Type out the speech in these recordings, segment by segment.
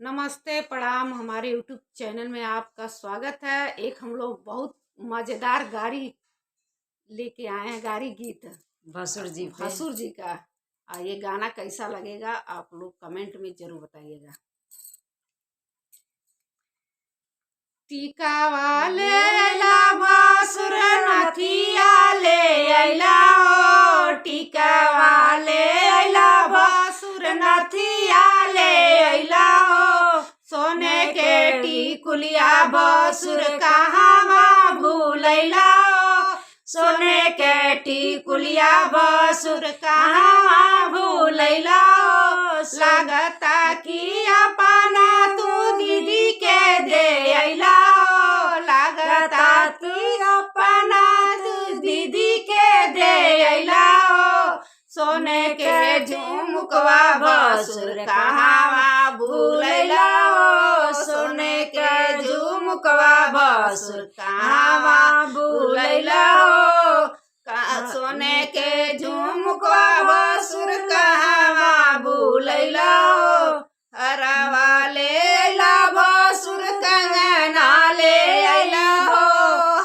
नमस्ते प्रणाम। हमारे यूट्यूब चैनल में आपका स्वागत है। एक हम लोग बहुत मजेदार गाड़ी लेके आए हैं, गाड़ी गीत भसुर जी का। ये गाना कैसा लगेगा आप लोग कमेंट में जरूर बताइएगा। टीका वाले अइला भसुर नथिया ले अइला हो, टीका वाले अइला भसुर नथिया ले अइला हो, सोने के टिकुलिया भसुर कहाँ भूलैला हो, सोने के टिकुलिया भसुर कहाँ भूलैला हो, लागता कि अपना तू दीदी के दे अइला हो, लागता कि अपना तू दीदी के दे अइला हो, सोने के झुमकवा भसुर कहाँ भूलैला हो, सोने के झुमकवा भसुर कहाँ भूलैला हो, सोने के झुमकवा भसुर कहाँ भूलैला हो, हरवा ले अइला भसुर कंगना ले अइला हो,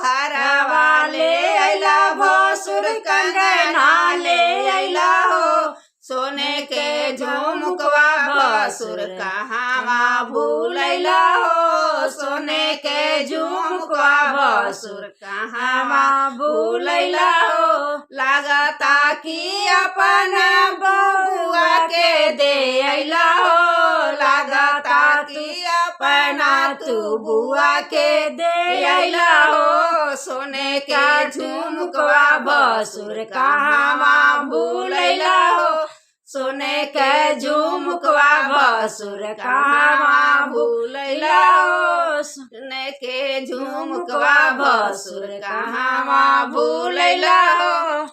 हरवा ले अइला भसुर कंगना ले अइला हो, सोने के झुमकवा भसुर कहाँ भूलैला हो, सोने के झुमकवा भसुर कहाँ भूलैला हो, लागता कि अपना बउआ के दे अइला हो, लागता कि अपना तू बुआ के दे अइला हो, सोने के झुमकवा भसुर कहाँ भूलैला हो, सोने के झुमकवा भसुर कहाँ भूलैला हो, सोने के झुमकवा भसुर कहाँ भूलैला हो।